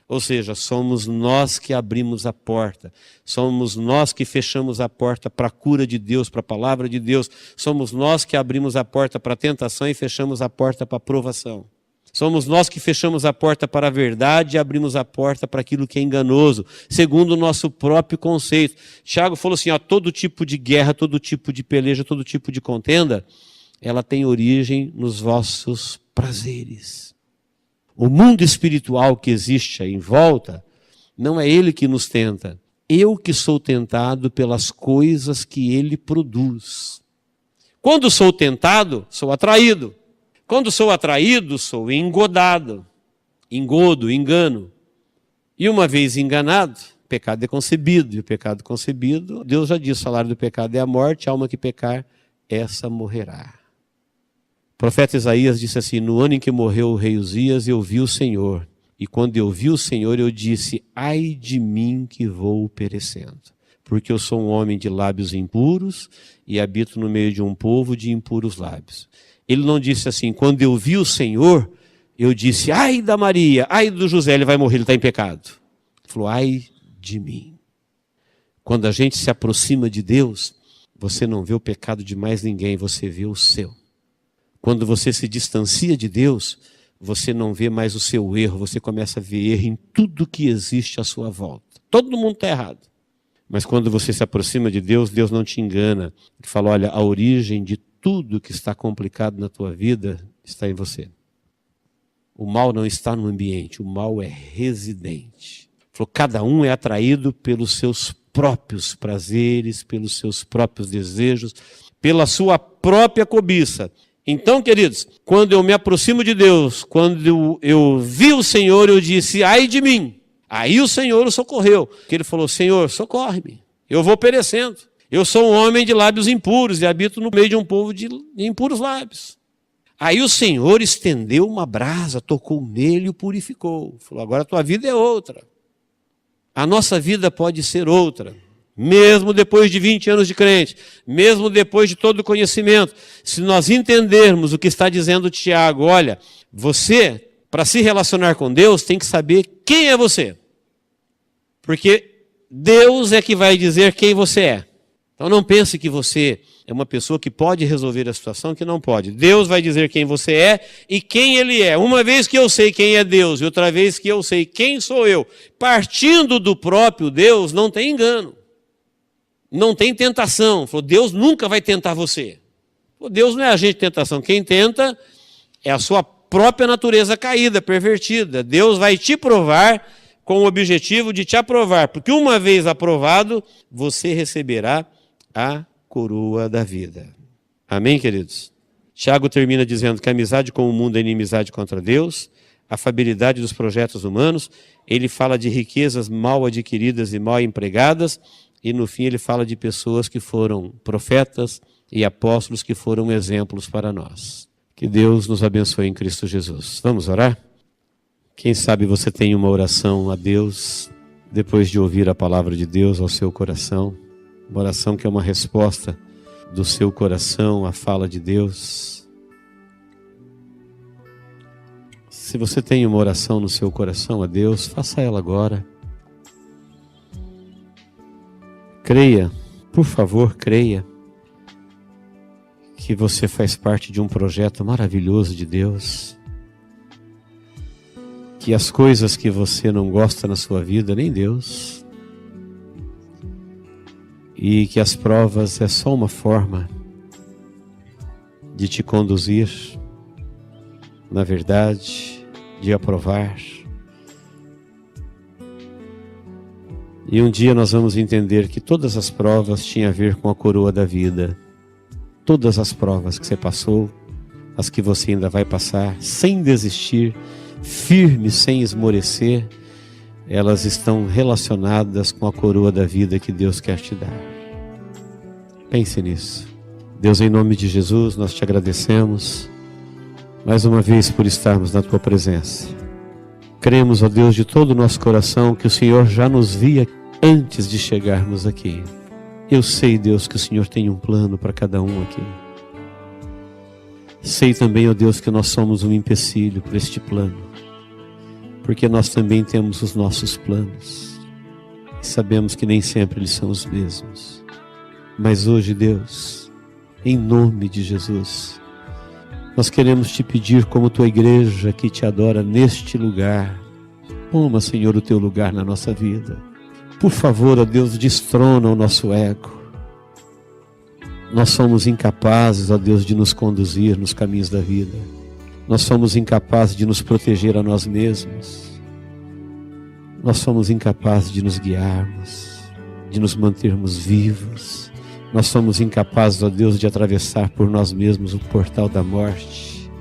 B: Ou seja, somos nós que abrimos a porta, somos nós que fechamos a porta para a cura de Deus, para a palavra de Deus, somos nós que abrimos a porta para a tentação e fechamos a porta para a provação. Somos nós que fechamos a porta para a verdade e abrimos a porta para aquilo que é enganoso, segundo o nosso próprio conceito. Tiago falou assim, ó, todo tipo de guerra, todo tipo de peleja, todo tipo de contenda, ela tem origem nos vossos prazeres. O mundo espiritual que existe aí em volta, não é ele que nos tenta. Eu que sou tentado pelas coisas que ele produz. Quando sou tentado, sou atraído. Quando sou atraído, sou engodado. Engodo, engano. E uma vez enganado, pecado é concebido. E o pecado concebido, Deus já disse, o salário do pecado é a morte, a alma que pecar, essa morrerá. O profeta Isaías disse assim, no ano em que morreu o rei Uzias, eu vi o Senhor. E quando eu vi o Senhor, eu disse, ai de mim que vou perecendo. Porque eu sou um homem de lábios impuros e habito no meio de um povo de impuros lábios. Ele não disse assim, quando eu vi o Senhor, eu disse, ai da Maria, ai do José, ele vai morrer, ele está em pecado. Ele falou, ai de mim. Quando a gente se aproxima de Deus, você não vê o pecado de mais ninguém, você vê o seu. Quando você se distancia de Deus, você não vê mais o seu erro, você começa a ver erro em tudo que existe à sua volta. Todo mundo está errado. Mas quando você se aproxima de Deus, Deus não te engana. Ele fala, olha, a origem de tudo que está complicado na tua vida está em você. O mal não está no ambiente, o mal é residente. Ele falou, cada um é atraído pelos seus próprios prazeres, pelos seus próprios desejos, pela sua própria cobiça. Então, queridos, quando eu me aproximo de Deus, quando eu vi o Senhor, eu disse, ai de mim. Aí o Senhor o socorreu. Porque ele falou, Senhor, socorre-me. Eu vou perecendo. Eu sou um homem de lábios impuros e habito no meio de um povo de impuros lábios. Aí o Senhor estendeu uma brasa, tocou nele e o purificou. Falou, agora a tua vida é outra. A nossa vida pode ser outra. Mesmo depois de 20 anos de crente, mesmo depois de todo o conhecimento, se nós entendermos o que está dizendo Tiago, olha, você, para se relacionar com Deus, tem que saber quem é você. Porque Deus é que vai dizer quem você é. Então não pense que você é uma pessoa que pode resolver a situação, que não pode. Deus vai dizer quem você é e quem Ele é. Uma vez que eu sei quem é Deus e outra vez que eu sei quem sou eu, partindo do próprio Deus, não tem engano. Não tem tentação. Deus nunca vai tentar você. Deus não é agente de tentação. Quem tenta é a sua própria natureza caída, pervertida. Deus vai te provar com o objetivo de te aprovar. Porque uma vez aprovado, você receberá a coroa da vida. Amém, queridos? Tiago termina dizendo que a amizade com o mundo é inimizade contra Deus, a afabilidade dos projetos humanos. Ele fala de riquezas mal adquiridas e mal empregadas. E no fim ele fala de pessoas que foram profetas e apóstolos que foram exemplos para nós. Que Deus nos abençoe em Cristo Jesus. Vamos orar? Quem sabe você tem uma oração a Deus, depois de ouvir a palavra de Deus ao seu coração. Uma oração que é uma resposta do seu coração à fala de Deus. Se você tem uma oração no seu coração a Deus, faça ela agora. Creia, por favor, creia que você faz parte de um projeto maravilhoso de Deus, que as coisas que você não gosta na sua vida, nem Deus, e que as provas é só uma forma de te conduzir na verdade, de aprovar. E um dia nós vamos entender que todas as provas tinham a ver com a coroa da vida. Todas as provas que você passou, as que você ainda vai passar, sem desistir, firme, sem esmorecer, elas estão relacionadas com a coroa da vida que Deus quer te dar. Pense nisso. Deus, em nome de Jesus, nós te agradecemos mais uma vez por estarmos na tua presença. Cremos, ó Deus, de todo o nosso coração que o Senhor já nos via antes de chegarmos aqui. Eu sei, Deus, que o Senhor tem um plano para cada um aqui. Sei também, ó Deus, que nós somos um empecilho para este plano, porque nós também temos os nossos planos e sabemos que nem sempre eles são os mesmos. Mas hoje, Deus, em nome de Jesus, nós queremos te pedir, como tua igreja que te adora neste lugar, toma, Senhor, o teu lugar na nossa vida. Por favor, ó Deus, destrona o nosso ego. Nós somos incapazes, ó Deus, de nos conduzir nos caminhos da vida. Nós somos incapazes de nos proteger a nós mesmos. Nós somos incapazes de nos guiarmos, de nos mantermos vivos. Nós somos incapazes, ó Deus, de atravessar por nós mesmos o portal da morte.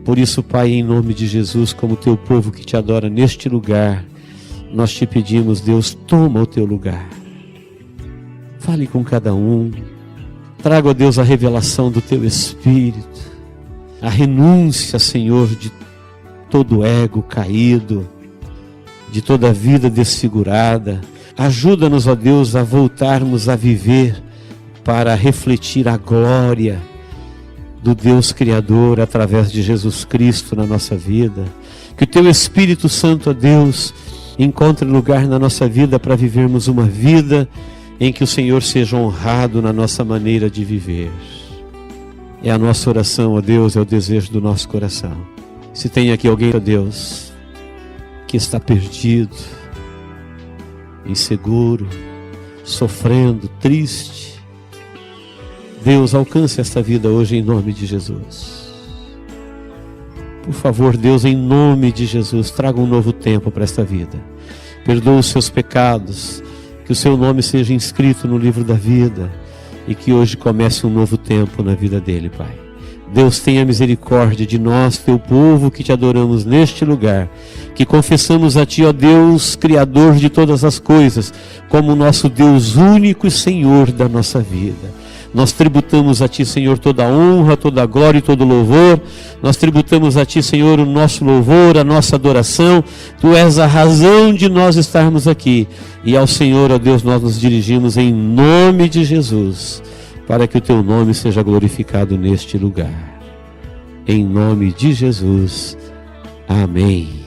B: Por isso, Pai, em nome de Jesus, como teu povo que te adora neste lugar, nós te pedimos, Deus, toma o teu lugar. Fale com cada um. Traga, ó Deus, a revelação do teu Espírito, a renúncia, Senhor, de todo ego caído, de toda vida desfigurada. Ajuda-nos, ó Deus, a voltarmos a viver para refletir a glória do Deus Criador através de Jesus Cristo na nossa vida. Que o teu Espírito Santo, ó Deus, encontre lugar na nossa vida para vivermos uma vida em que o Senhor seja honrado na nossa maneira de viver. É a nossa oração, ó Deus, é o desejo do nosso coração. Se tem aqui alguém, ó Deus, que está perdido, inseguro, sofrendo, triste, Deus, alcance esta vida hoje em nome de Jesus. Por favor, Deus, em nome de Jesus, traga um novo tempo para esta vida. Perdoa os seus pecados, que o seu nome seja inscrito no livro da vida e que hoje comece um novo tempo na vida dele, Pai. Deus, tenha misericórdia de nós, teu povo que te adoramos neste lugar, que confessamos a ti, ó Deus, Criador de todas as coisas, como nosso Deus único e Senhor da nossa vida. Nós tributamos a ti, Senhor, toda a honra, toda a glória e todo o louvor. Nós tributamos a ti, Senhor, o nosso louvor, a nossa adoração. Tu és a razão de nós estarmos aqui. E ao Senhor, ó Deus, nós nos dirigimos em nome de Jesus, para que o teu nome seja glorificado neste lugar. Em nome de Jesus. Amém.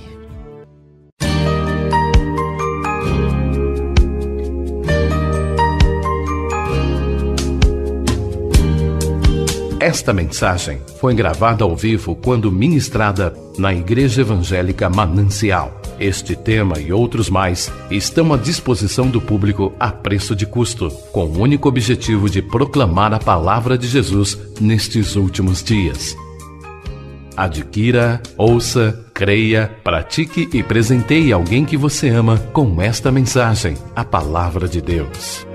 A: Esta mensagem foi gravada ao vivo quando ministrada na Igreja Evangélica Manancial. Este tema e outros mais estão à disposição do público a preço de custo, com o único objetivo de proclamar a palavra de Jesus nestes últimos dias. Adquira, ouça, creia, pratique e presenteie alguém que você ama com esta mensagem, a palavra de Deus.